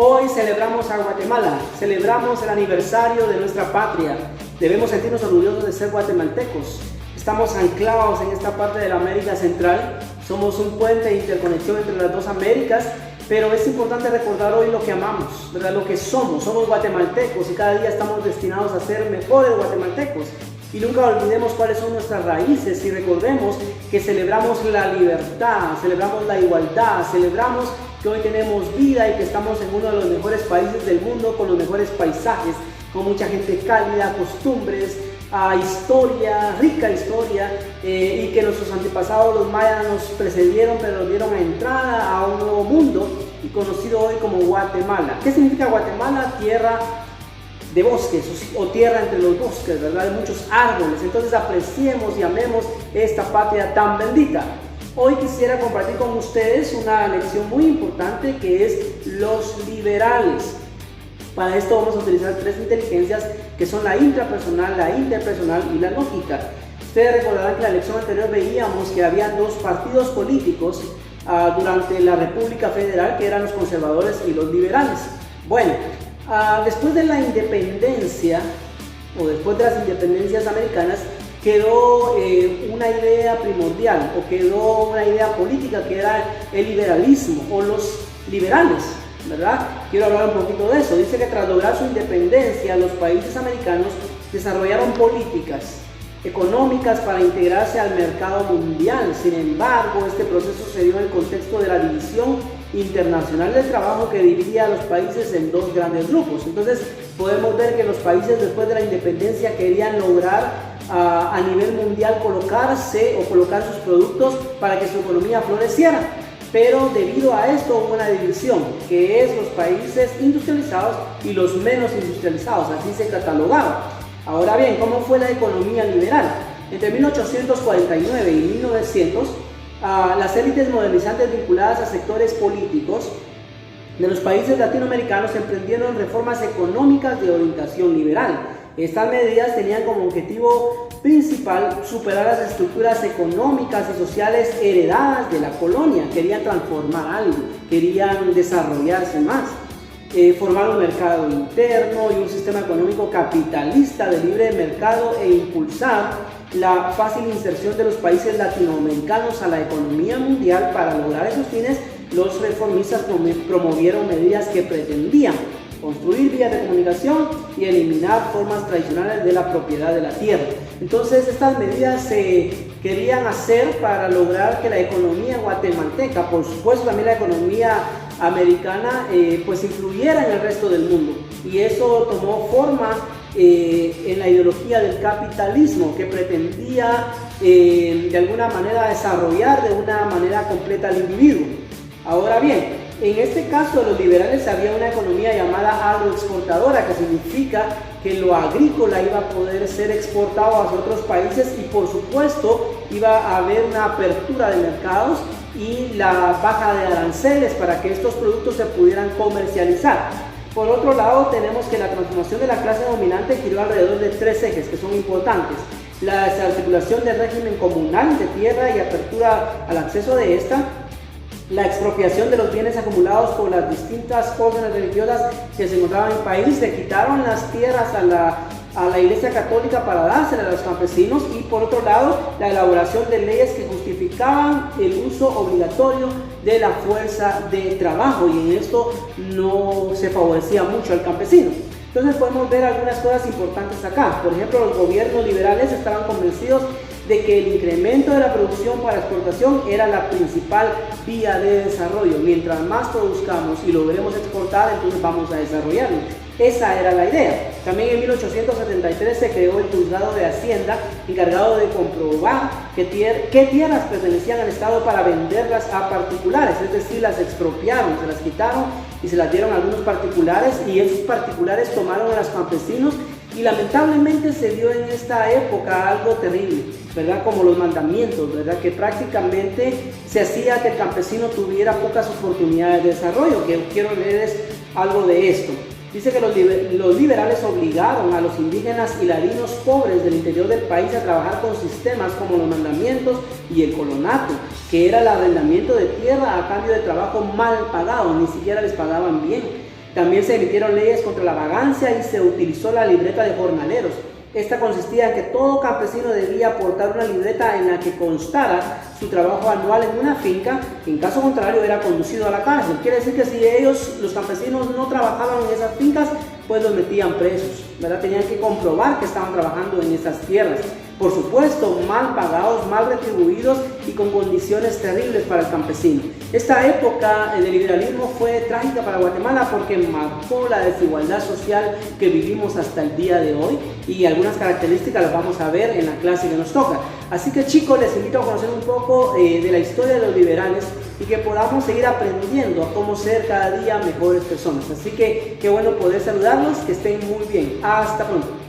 Hoy celebramos a Guatemala, celebramos el aniversario de nuestra patria. Debemos sentirnos orgullosos de ser guatemaltecos. Estamos anclados en esta parte de la América Central. Somos un puente de interconexión entre las dos Américas, pero es importante recordar hoy lo que amamos, ¿verdad? Lo que somos guatemaltecos y cada día estamos destinados a ser mejores guatemaltecos. Y nunca olvidemos cuáles son nuestras raíces y recordemos que celebramos la libertad, celebramos la igualdad, celebramos que hoy tenemos vida y que estamos en uno de los mejores países del mundo con los mejores paisajes, con mucha gente cálida, costumbres, historia, rica historia, y que nuestros antepasados los mayas nos precedieron pero nos dieron entrada a un nuevo mundo y conocido hoy como Guatemala. ¿Qué significa Guatemala? Tierra de bosques o tierra entre los bosques, ¿verdad? De muchos árboles. Entonces apreciemos y amemos esta patria tan bendita. Hoy quisiera compartir con ustedes una lección muy importante que es los liberales. Para esto vamos a utilizar tres inteligencias que son la intrapersonal, la interpersonal y la lógica. Ustedes recordarán que en la lección anterior veíamos que había dos partidos políticos durante la República Federal, que eran los conservadores y los liberales. Bueno, después de la independencia, o después de las independencias americanas, quedó una idea primordial, o quedó una idea política que era el liberalismo, o los liberales, ¿verdad? Quiero hablar un poquito de eso. Dice que tras lograr su independencia, los países americanos desarrollaron políticas económicas para integrarse al mercado mundial. Sin embargo, este proceso se dio en el contexto de la división internacional del trabajo que dividía a los países en dos grandes grupos. Entonces podemos ver que los países después de la independencia querían lograr a nivel mundial colocar sus productos para que su economía floreciera, pero debido a esto hubo una división, que es los países industrializados y los menos industrializados, así se catalogaba. Ahora bien, ¿cómo fue la economía liberal? Entre 1849 y 1900, las élites modernizantes vinculadas a sectores políticos de los países latinoamericanos emprendieron reformas económicas de orientación liberal. Estas medidas tenían como objetivo principal superar las estructuras económicas y sociales heredadas de la colonia. Querían transformar algo, querían desarrollarse más, formar un mercado interno y un sistema económico capitalista de libre mercado e impulsar la fácil inserción de los países latinoamericanos a la economía mundial. Para lograr esos fines, los reformistas promovieron medidas que pretendían construir vías de comunicación y eliminar formas tradicionales de la propiedad de la tierra. Entonces estas medidas se querían hacer para lograr que la economía guatemalteca, por supuesto también la economía americana, pues influyera en el resto del mundo, y eso tomó forma en la ideología del capitalismo, que pretendía de alguna manera desarrollar de una manera completa al individuo. Ahora bien, en este caso de los liberales había una economía llamada agroexportadora, que significa que lo agrícola iba a poder ser exportado a otros países y por supuesto iba a haber una apertura de mercados y la baja de aranceles para que estos productos se pudieran comercializar. Por otro lado, tenemos que la transformación de la clase dominante giró alrededor de tres ejes que son importantes: la desarticulación del régimen comunal de tierra y apertura al acceso de esta, la expropiación de los bienes acumulados por las distintas órdenes religiosas que se encontraban en el país. Se quitaron las tierras a la Iglesia Católica para dárselas a los campesinos, y por otro lado la elaboración de leyes que justificaban el uso obligatorio de la fuerza de trabajo, y en esto no se favorecía mucho al campesino. Entonces podemos ver algunas cosas importantes acá. Por ejemplo, los gobiernos liberales estaban convencidos de que el incremento de la producción para exportación era la principal vía de desarrollo. Mientras más produzcamos y logremos exportar, entonces vamos a desarrollarlo. Esa era la idea. También en 1873 se creó el Juzgado de Hacienda, encargado de comprobar qué tierras pertenecían al Estado para venderlas a particulares, es decir, las expropiaron, se las quitaron y se las dieron a algunos particulares, y esos particulares tomaron a los campesinos, y lamentablemente se dio en esta época algo terrible, ¿verdad? Como los mandamientos, ¿verdad? Que prácticamente se hacía que el campesino tuviera pocas oportunidades de desarrollo. Que quiero leerles algo de esto. Dice que los liberales obligaron a los indígenas y ladinos pobres del interior del país a trabajar con sistemas como los mandamientos y el colonato, que era el arrendamiento de tierra a cambio de trabajo mal pagado, ni siquiera les pagaban bien. También se emitieron leyes contra la vagancia y se utilizó la libreta de jornaleros. Esta consistía en que todo campesino debía aportar una libreta en la que constara su trabajo anual en una finca, en caso contrario era conducido a la cárcel. Quiere decir que si los campesinos, no trabajaban en esas fincas, pues los metían presos, ¿verdad? Tenían que comprobar que estaban trabajando en esas tierras. Por supuesto, mal pagados, mal retribuidos y con condiciones terribles para el campesino. Esta época de liberalismo fue trágica para Guatemala porque marcó la desigualdad social que vivimos hasta el día de hoy, y algunas características las vamos a ver en la clase que nos toca. Así que, chicos, les invito a conocer un poco de la historia de los liberales y que podamos seguir aprendiendo a cómo ser cada día mejores personas. Así que qué bueno poder saludarlos, que estén muy bien. Hasta pronto.